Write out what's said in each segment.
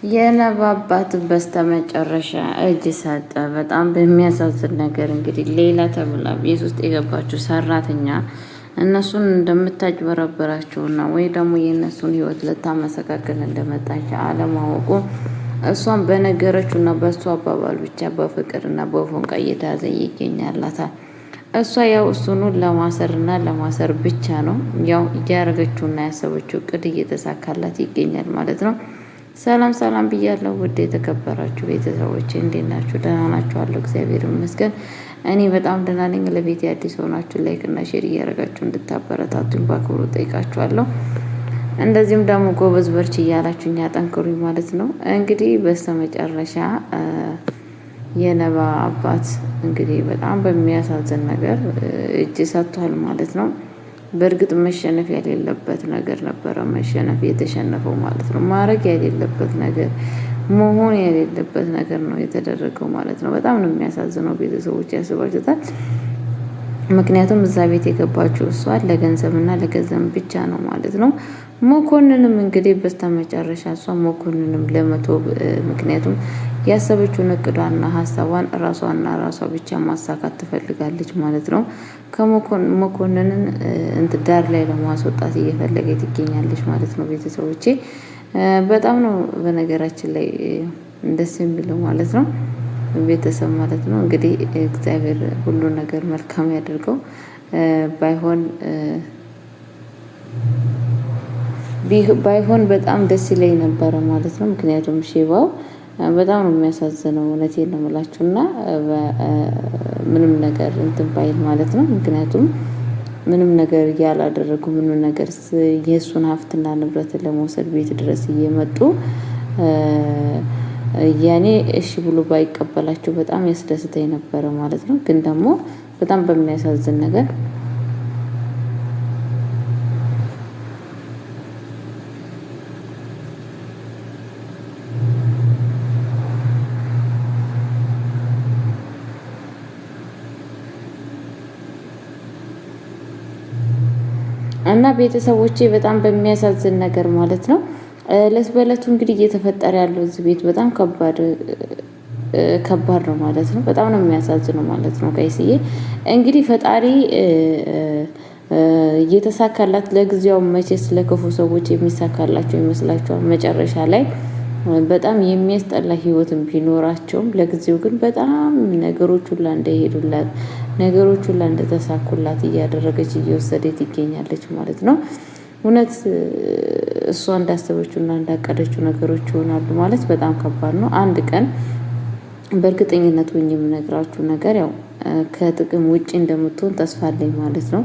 የነባ አባት በስተመጨረሻ እጅ ሰጠ። በጣም በሚያሳዝን ነገር እንግዲህ ሌላ ተብላ ቤት ውስጥ የገባችው ሰራተኛ እነሱን እንደምታጭበረበራቸውና ወይ ደግሞ የእነሱን ሕይወት ልታመሰቃቅል እንደመጣች አለማወቁ እሷን በነገረችውና በእሱ አባባል ብቻ በፍቅርና በፎንቃ እየተያዘ ይገኛላታል። እሷ ያው እሱኑ ለማሰርና ለማሰር ብቻ ነው ያው እያደረገችውና ያሰበችው እቅድ እየተሳካላት ይገኛል ማለት ነው። ሰላም ሰላም ብያለሁ ውድ የተከበራችሁ ቤተሰቦቼ እንዴት ናችሁ? ደህና ናችኋለሁ? እግዚአብሔር ይመስገን እኔ በጣም ደህና ነኝ። ለቤቴ አዲስ ሆናችሁ ላይክ እና ሼር እያደረጋችሁ እንድታበረታቱኝ በአክብሮት ጠይቃችኋለሁ። እንደዚሁም ደግሞ ጎበዝ በርቺ እያላችሁ እኛ ጠንክሩኝ ማለት ነው። እንግዲህ በስተመጨረሻ የነባ አባት እንግዲህ በጣም በሚያሳዝን ነገር እጅ ሰጥቷል ማለት ነው። በእርግጥ መሸነፍ የሌለበት ነገር ነበረ መሸነፍ የተሸነፈው ማለት ነው። ማድረግ የሌለበት ነገር መሆን የሌለበት ነገር ነው የተደረገው ማለት ነው። በጣም ነው የሚያሳዝነው። ቤተሰቦች ያስባችሁታል። ምክንያቱም እዛ ቤት የገባችው እሷ ለገንዘብና ለገንዘብ ብቻ ነው ማለት ነው። መኮንንም እንግዲህ በስተመጨረሻ እሷ መኮንንም ለመቶ ምክንያቱም ያሰበችውን እቅዷና ሀሳቧን ራሷና ራሷ ብቻ ማሳካት ትፈልጋለች ማለት ነው። ከመኮንንን ዳር ላይ ለማስወጣት እየፈለገ ትገኛለች ማለት ነው። ቤተሰቦቼ በጣም ነው በነገራችን ላይ ደስ የሚለው ማለት ነው። ቤተሰብ ማለት ነው እንግዲህ እግዚአብሔር ሁሉ ነገር መልካም ያደርገው። ባይሆን በጣም ደስ ይለኝ ነበረ ማለት ነው። ምክንያቱም ሼባው በጣም ነው የሚያሳዝነው። እውነቴን ነው የምላችሁ እና ምንም ነገር እንትን ባይል ማለት ነው። ምክንያቱም ምንም ነገር ያላደረጉ ምንም ነገር የእሱን ሀብትና ንብረትን ለመውሰድ ቤት ድረስ እየመጡ ያኔ እሺ ብሎ ባይቀበላቸው በጣም ያስደስተኝ ነበረ ማለት ነው። ግን ደግሞ በጣም በሚያሳዝን ነገር እና ቤተሰቦቼ በጣም በሚያሳዝን ነገር ማለት ነው። እለት በእለቱ እንግዲህ እየተፈጠረ ያለው እዚህ ቤት በጣም ከባድ ነው ማለት ነው። በጣም ነው የሚያሳዝነው ማለት ነው። ጋይስዬ እንግዲህ ፈጣሪ እየተሳካላት ለጊዜው መቼስ ለክፉ ሰዎች የሚሳካላቸው ይመስላቸዋል። መጨረሻ ላይ በጣም የሚያስጠላ ህይወትን ቢኖራቸውም ለጊዜው ግን በጣም ነገሮች ሁላ እንደሄዱላት ነገሮች ሁላ እንደተሳኩላት እያደረገች እየወሰደች ትገኛለች ማለት ነው። እውነት እሷ እንዳሰበችውና እንዳቀደችው ነገሮች ይሆናሉ ማለት በጣም ከባድ ነው። አንድ ቀን በእርግጠኝነት ሆኜ የምነግራችሁ ነገር ያው ከጥቅም ውጪ እንደምትሆን ተስፋ አለኝ ማለት ነው።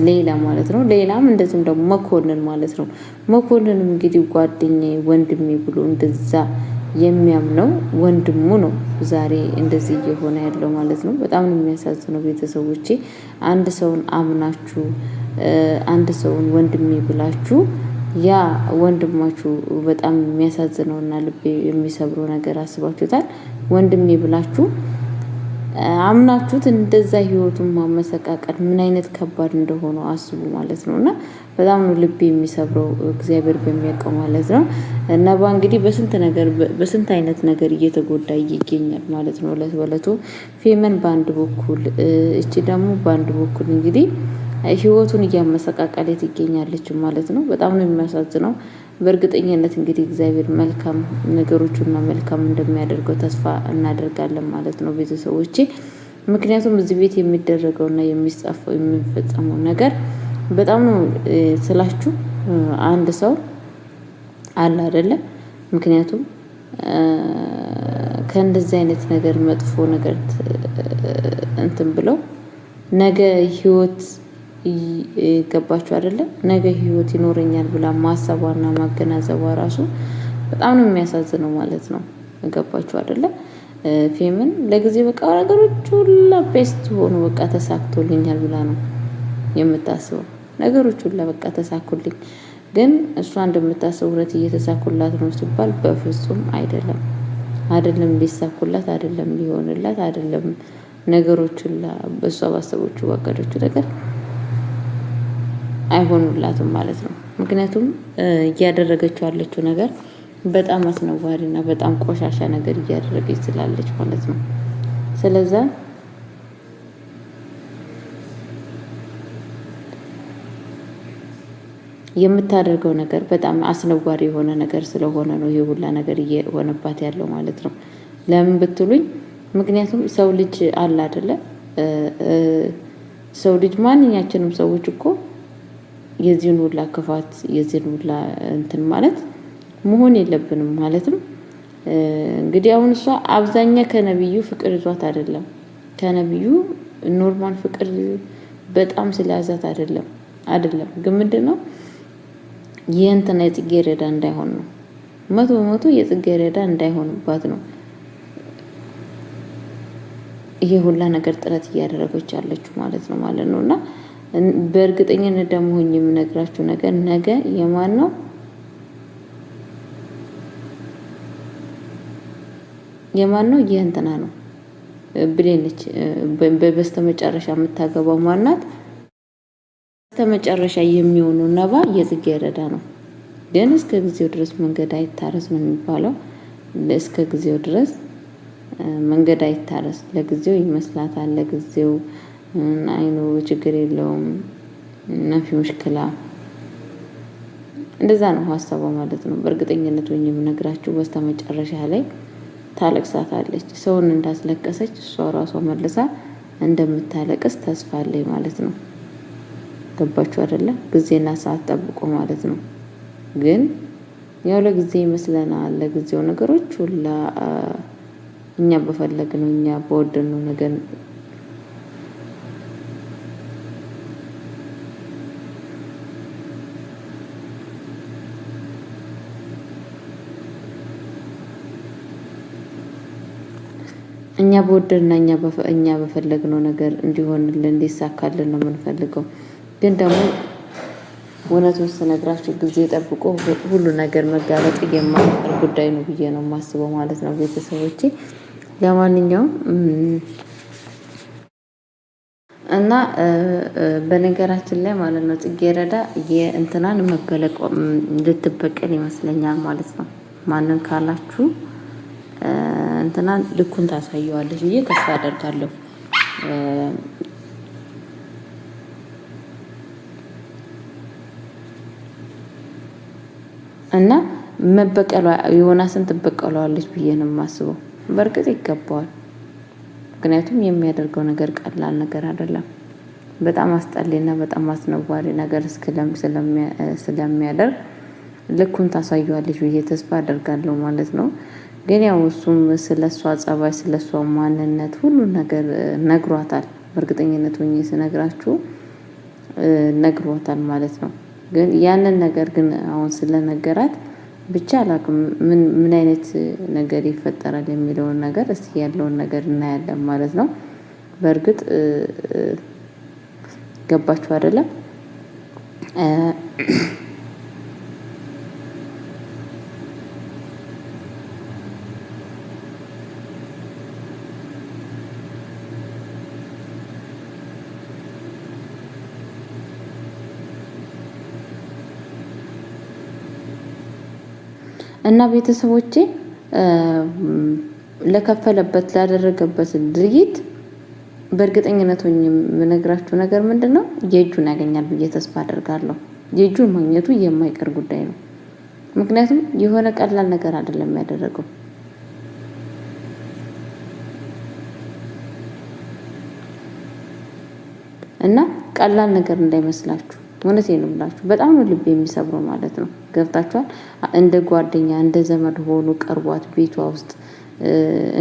ሌላ ማለት ነው ሌላም እንደዚህም ደግሞ መኮንን ማለት ነው። መኮንንም እንግዲህ ጓደኛዬ ወንድሜ ብሎ እንደዛ የሚያምነው ወንድሙ ነው ዛሬ እንደዚህ እየሆነ ያለው ማለት ነው። በጣም ነው የሚያሳዝነው። ቤተሰቦቼ አንድ ሰውን አምናችሁ አንድ ሰውን ወንድሜ ብላችሁ ያ ወንድማችሁ በጣም የሚያሳዝነውና ልብ የሚሰብረው ነገር አስባችሁታል? ወንድሜ ብላችሁ አምናችሁት እንደዛ ህይወቱን ማመሰቃቀል ምን አይነት ከባድ እንደሆነ አስቡ ማለት ነው። እና በጣም ነው ልብ የሚሰብረው እግዚአብሔር በሚያውቀው ማለት ነው። ነባ እንግዲህ በስንት አይነት ነገር እየተጎዳ ይገኛል ማለት ነው። እለት በእለቱ ፌመን በአንድ በኩል እቺ ደግሞ በአንድ በኩል እንግዲህ ህይወቱን እያመሰቃቀለ ትገኛለች ማለት ነው። በጣም ነው የሚያሳዝነው። በእርግጠኝነት እንግዲህ እግዚአብሔር መልካም ነገሮችና መልካም እንደሚያደርገው ተስፋ እናደርጋለን ማለት ነው ቤተሰቦቼ። ምክንያቱም እዚህ ቤት የሚደረገውና የሚጻፈው የሚፈጸመው ነገር በጣም ነው ስላችሁ አንድ ሰው አለ አይደለም። ምክንያቱም ከእንደዚህ አይነት ነገር መጥፎ ነገር እንትን ብለው ነገ ህይወት ገባችሁ አይደለም ነገ ህይወት ይኖረኛል ብላ ማሰቧና ማገናዘቧ ራሱ በጣም ነው የሚያሳዝነው ማለት ነው። ገባችሁ አይደለም? ፌመን ለጊዜ በቃ ነገሮች ሁላ ቤስት ሆኖ በቃ ተሳክቶልኛል ብላ ነው የምታስበው። ነገሮች ሁላ በቃ ተሳኩልኝ። ግን እሷ እንደምታስበው እውነት እየተሳኩላት ነው ሲባል በፍጹም አይደለም ሊሳኩላት አይደለም ሊሆንላት አይደለም ነገሮች ሁላ በእሷ ባሰበችው ባቀደችው ነገር አይሆኑላትም ማለት ነው። ምክንያቱም እያደረገችው ያለችው ነገር በጣም አስነዋሪና በጣም ቆሻሻ ነገር እያደረገች ስላለች ማለት ነው። ስለዛ የምታደርገው ነገር በጣም አስነዋሪ የሆነ ነገር ስለሆነ ነው ይሄ ሁላ ነገር እየሆነባት ያለው ማለት ነው። ለምን ብትሉኝ፣ ምክንያቱም ሰው ልጅ አለ አይደለ? ሰው ልጅ ማንኛችንም ሰዎች እኮ የዚህን ሁላ ክፋት የዚህን ሁላ እንትን ማለት መሆን የለብንም ማለትም። እንግዲህ አሁን እሷ አብዛኛ ከነብዩ ፍቅር ይዟት አይደለም፣ ከነብዩ ኖርማል ፍቅር በጣም ስለያዛት አይደለም ግን ምንድነው የእንትና የጽጌረዳ እንዳይሆን ነው። 100% የጽጌረዳ እንዳይሆንባት ነው ይሄ ሁላ ነገር ጥረት እያደረገች ያለችው ማለት ነው እና በእርግጠኝነት ደግሞ ሆኜ የምነግራችሁ ነገር ነገ የማን ነው የእንትና ነው ብሌነች በስተመጨረሻ የምታገባው ማናት? በስተመጨረሻ የሚሆነው ነባ የጽጌረዳ ነው። ግን እስከ ጊዜው ድረስ መንገድ አይታረስ ነው የሚባለው። እስከ ጊዜው ድረስ መንገድ አይታረስ። ለጊዜው ይመስላታል፣ ለጊዜው አይኑ ችግር የለውም ናፊ ሙሽክላ እንደዛ ነው ሀሳቧ ማለት ነው። በእርግጠኝነት ወይ የምነግራችሁ በስተመጨረሻ ላይ ታለቅሳታለች። ሰውን እንዳስለቀሰች እሷ ራሷ መልሳ እንደምታለቅስ ተስፋ አለኝ ማለት ነው። ገባችሁ አይደለ? ጊዜና ሰዓት ጠብቆ ማለት ነው። ግን ያው ለጊዜ ይመስለናል፣ ለጊዜው ነገሮች ሁላ እኛ በፈለግነው እኛ በወደድነው ነገር እኛ በወደድና እኛ በፈለግነው ነገር እንዲሆንልን እንዲሳካልን ነው የምንፈልገው። ግን ደግሞ እውነቱን ስነግራችሁ ጊዜ ጠብቆ ሁሉ ነገር መጋለጥ የማይቀር ጉዳይ ነው ብዬ ነው የማስበው ማለት ነው ቤተሰቦቼ። ለማንኛውም እና በነገራችን ላይ ማለት ነው ጽጌረዳ የእንትናን መበለቅ ልትበቀል ይመስለኛል ማለት ነው። ማንን ካላችሁ እንትናን ልኩን ታሳየዋለች ብዬ ተስፋ አደርጋለሁ። እና መበቀሏ ዮናስን ትበቀለዋለች ብዬ ነው የማስበው። በእርግጥ ይገባዋል። ምክንያቱም የሚያደርገው ነገር ቀላል ነገር አይደለም። በጣም አስጠሊና በጣም አስነዋሪ ነገር ስለሚያደርግ ልኩን ታሳየዋለች ብዬ ተስፋ አደርጋለሁ ማለት ነው። ግን ያው እሱም ስለሷ ጸባይ፣ ስለሷ ማንነት ሁሉን ነገር ነግሯታል። በእርግጠኝነት ሆኜ ስነግራችሁ ነግሯታል ማለት ነው። ግን ያንን ነገር ግን አሁን ስለነገራት ብቻ አላውቅም ምን አይነት ነገር ይፈጠራል የሚለውን ነገር እስኪ ያለውን ነገር እናያለን ማለት ነው። በእርግጥ ገባችሁ አይደለም? እና ቤተሰቦቼ ለከፈለበት ላደረገበት ድርጊት በእርግጠኝነት ሆኜ የምነግራችሁ ነገር ምንድነው የእጁን ያገኛል ብዬ ተስፋ አደርጋለሁ። የእጁን ማግኘቱ የማይቀር ጉዳይ ነው። ምክንያቱም የሆነ ቀላል ነገር አይደለም ያደረገው። እና ቀላል ነገር እንዳይመስላችሁ፣ እውነቴን ነው የምላችሁ። በጣም ነው ልብ የሚሰብረው ማለት ነው። ገብታችኋል? እንደ ጓደኛ እንደ ዘመድ ሆኖ ቀርቧት ቤቷ ውስጥ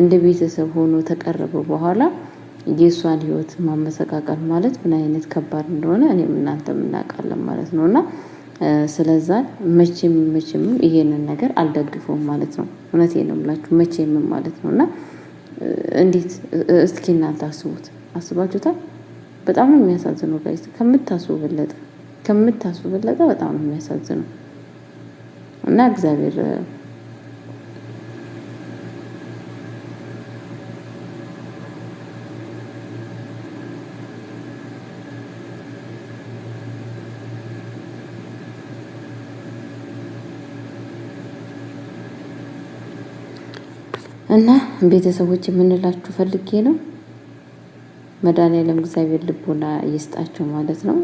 እንደ ቤተሰብ ሆኖ ተቀረበ በኋላ የእሷን ህይወት ማመሰቃቀል ማለት ምን አይነት ከባድ እንደሆነ እኔም እናንተም እናውቃለን ማለት ነው። እና ስለዛ መቼም ይሄንን ነገር አልደግፈውም ማለት ነው። እውነቴን ነው የምላችሁ መቼም ማለት ነው። እና እንዴት እስኪ እናንተ አስባችሁታል? በጣም ነው የሚያሳዝነው ጋይስ። ከምታስቡ በለጠ በጣም ነው የሚያሳዝነው። እና እግዚአብሔር እና ቤተሰቦች የምንላችሁ ፈልጌ ነው። መድኃኒዓለም እግዚአብሔር ልቦና ይስጣቸው ማለት ነው።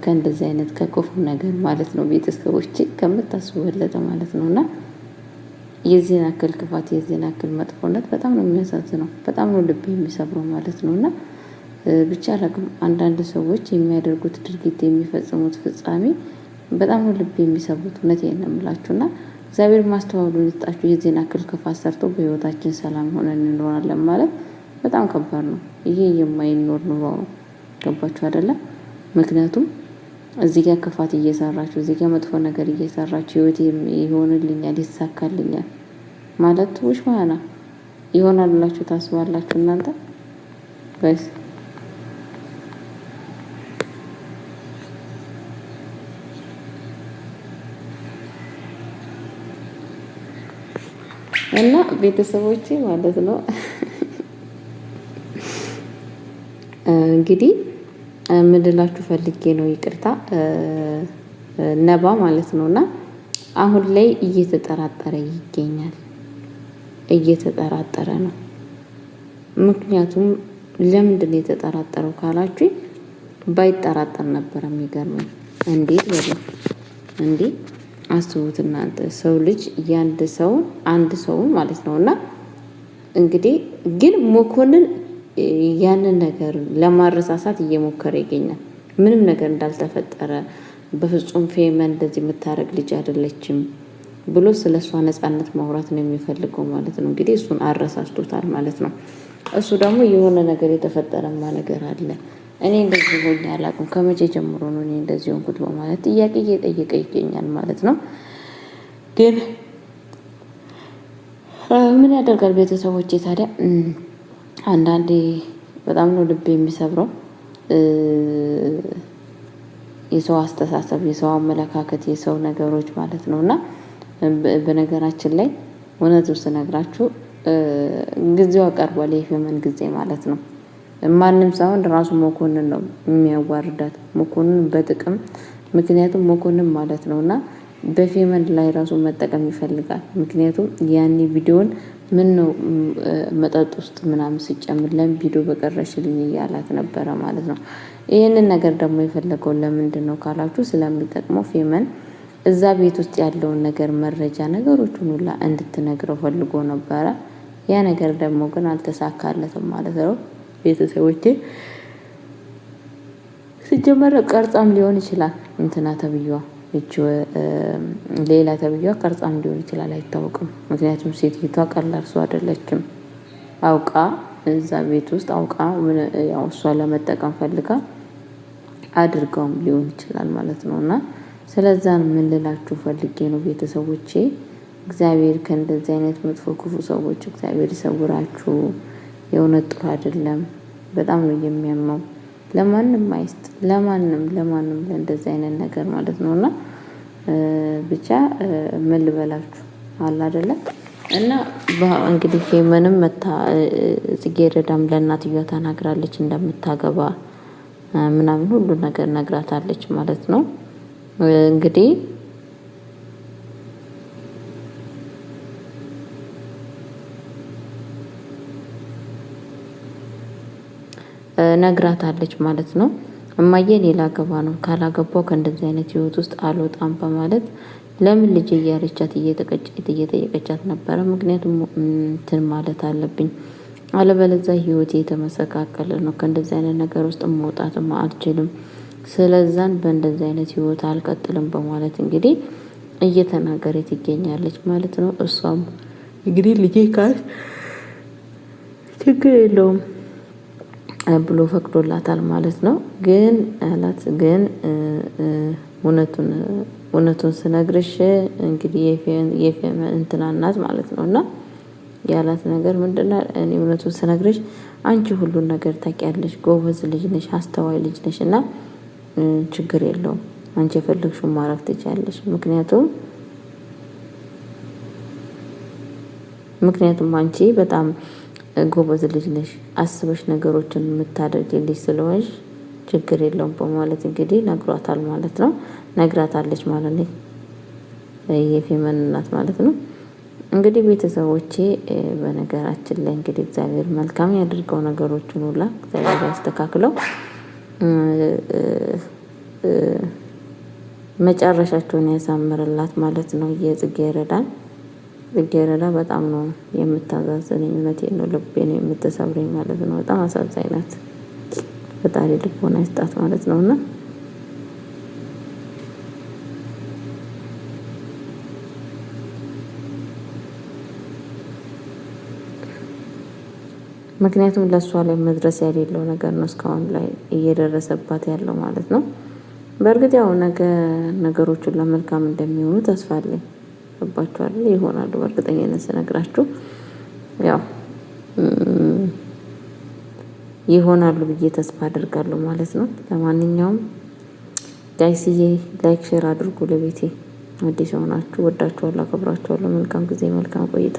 ከእንደዚህ አይነት ከክፉ ነገር ማለት ነው ቤተሰቦች ከምታስቡለት ማለት ነው። እና የዚህን አክል ክፋት የዚህን አክል መጥፎነት በጣም ነው የሚያሳዝነው፣ በጣም ነው ልብ የሚሰብረው ማለት ነው። እና ብቻ አላውቅም፣ አንዳንድ ሰዎች የሚያደርጉት ድርጊት የሚፈጽሙት ፍጻሜ በጣም ነው ልብ የሚሰብሩት። እውነቴን ነው የምላችሁ። እና እግዚአብሔር ማስተዋሉን ይስጣችሁ። የዚህን አክል ክፋት ሰርቶ በህይወታችን ሰላም ሆነን እንኖራለን ማለት በጣም ከባድ ነው። ይሄ የማይኖር ኑሮ ነው። ገባችሁ አይደለም? ምክንያቱም እዚህ ጋር ክፋት እየሰራችሁ እዚህ ጋር መጥፎ ነገር እየሰራችሁ ህይወት ይሆንልኛል ይሳካልኛል ማለት ውሽ ማና ይሆናል ብላችሁ ታስባላችሁ እናንተ ጋይስ? እና ቤተሰቦቼ ማለት ነው እንግዲህ ምን ልላችሁ ፈልጌ ነው፣ ይቅርታ ነባ ማለት ነው። እና አሁን ላይ እየተጠራጠረ ይገኛል፣ እየተጠራጠረ ነው። ምክንያቱም ለምንድን ነው የተጠራጠረው ካላችሁ፣ ባይጠራጠር ነበር የሚገርመኝ። እንዴት በሉ እንዴ! አስቡት እናንተ ሰው ልጅ አንድ ሰውን ማለት ነው። እና እንግዲህ ግን መኮንን ያንን ነገር ለማረሳሳት እየሞከረ ይገኛል። ምንም ነገር እንዳልተፈጠረ በፍጹም ፌመን እንደዚህ የምታረግ ልጅ አይደለችም ብሎ ስለ እሷ ነፃነት ማውራት ነው የሚፈልገው ማለት ነው። እንግዲህ እሱን አረሳስቶታል ማለት ነው። እሱ ደግሞ የሆነ ነገር የተፈጠረማ ነገር አለ፣ እኔ እንደዚህ ሆኜ አላውቅም፣ ከመቼ ጀምሮ ነው እኔ እንደዚህ ሆንኩት በማለት ጥያቄ እየጠየቀ ይገኛል ማለት ነው። ግን ምን ያደርጋል ቤተሰቦቼ ታዲያ አንዳንዴ በጣም ነው ልብ የሚሰብረው የሰው አስተሳሰብ፣ የሰው አመለካከት፣ የሰው ነገሮች ማለት ነው። እና በነገራችን ላይ እውነቱን ስነግራችሁ ጊዜው አቀርቧል፣ የፌመን ጊዜ ማለት ነው። ማንም ሳይሆን ራሱ መኮንን ነው የሚያዋርዳት፣ መኮንን በጥቅም ምክንያቱም መኮንን ማለት ነው። እና በፌመን ላይ ራሱ መጠቀም ይፈልጋል። ምክንያቱም ያኔ ቪዲዮን ምን ነው መጠጥ ውስጥ ምናምን ሲጨምር ለምን ቪዲዮ በቀረሽልኝ እያላት ነበረ ማለት ነው። ይህንን ነገር ደግሞ የፈለገው ለምንድን ነው ካላችሁ፣ ስለሚጠቅመው ፌመን እዛ ቤት ውስጥ ያለውን ነገር መረጃ ነገሮችን ሁላ እንድትነግረው ፈልጎ ነበረ። ያ ነገር ደግሞ ግን አልተሳካለትም ማለት ነው። ቤተሰቦቼ ሲጀመር ቀርጻም ሊሆን ይችላል እንትና ተብዬዋ ሌላ ተብዬዋ ቀርጻም ሊሆን ይችላል፣ አይታወቅም። ምክንያቱም ሴትዮዋ ቀላል ሰው አይደለችም። አውቃ እዛ ቤት ውስጥ አውቃ ያው እሷ ለመጠቀም ፈልጋ አድርገውም ሊሆን ይችላል ማለት ነው። እና ስለዛን ምን ልላችሁ ፈልጌ ነው ቤተሰቦቼ፣ እግዚአብሔር ከእንደዚህ አይነት መጥፎ ክፉ ሰዎች እግዚአብሔር ይሰውራችሁ። የእውነት ጥሩ አይደለም፣ በጣም ነው የሚያመው። ለማንም አይስጥ፣ ለማንም ለእንደዚህ አይነት ነገር ማለት ነው። እና ብቻ ምን ልበላችሁ አለ አይደለም። እና እንግዲህ ፌመንም መታ ጽጌረዳም ለእናትየዋ ተናግራለች እንደምታገባ ምናምን ሁሉ ነገር ነግራታለች ማለት ነው። እንግዲህ ነግራታለች ማለት ነው። እማዬ ሌላ ገባ ነው፣ ካላገባው ከእንደዚህ አይነት ህይወት ውስጥ አልወጣም በማለት ለምን ልጅ እያለቻት እየጠየቀቻት ነበረ። ምክንያቱም እንትን ማለት አለብኝ አለበለዚያ ህይወቴ የተመሰቃቀለ ነው፣ ከእንደዚህ አይነት ነገር ውስጥ መውጣትም አልችልም፣ ስለዛን በእንደዚህ አይነት ህይወት አልቀጥልም በማለት እንግዲህ እየተናገረች ትገኛለች ማለት ነው። እሷም እንግዲህ ልጄ ካል ችግር የለውም ብሎ ፈቅዶላታል ማለት ነው። ግን አላት ግን እውነቱን ስነግርሽ እንግዲህ የፌመን እንትና እናት ማለት ነው። እና ያላት ነገር ምንድነው? እኔ እውነቱን ስነግርሽ አንቺ ሁሉን ነገር ታውቂያለሽ፣ ጎበዝ ልጅ ነሽ፣ አስተዋይ ልጅ ነሽ እና ችግር የለውም አንቺ የፈለግሽውን ማድረግ ትችያለሽ። ምክንያቱም አንቺ በጣም ጎበዝ ልጅ ነሽ፣ አስበሽ ነገሮችን የምታደርጊ ልጅ ስለሆንሽ ችግር የለውም በማለት እንግዲህ ነግሯታል ማለት ነው። ነግራታለች ማለት ነው፣ የፌመን እናት ማለት ነው። እንግዲህ ቤተሰቦቼ በነገራችን ላይ እንግዲህ እግዚአብሔር መልካም ያድርገው ነገሮችን ሁላ እግዚአብሔር ያስተካክለው፣ መጨረሻቸውን ያሳምርላት ማለት ነው። ጽጌረዳ በጣም ነው የምታዛዝነኝ። እውነቴን ነው፣ ልቤን የምትሰብረኝ ማለት ነው። በጣም አሳዛኝ ናት። ፈጣሪ ልቦና ይስጣት ማለት ነውና ምክንያቱም ለእሷ ላይ መድረስ የሌለው ነገር ነው እስካሁን ላይ እየደረሰባት ያለው ማለት ነው። በእርግጥ ያው ነገሮቹን ለመልካም እንደሚሆኑ ተስፋ አለኝ። ገባችኋል? ይሆናሉ በእርግጠኝነት ስነግራችሁ ያው ይሆናሉ ብዬ ተስፋ አድርጋለሁ ማለት ነው። ለማንኛውም ጋይስዬ ላይክ ሼር አድርጉ። ለቤቴ አዲስ ሆናችሁ ወዳችኋለሁ፣ አከብራችኋለሁ። መልካም ጊዜ፣ መልካም ቆይታ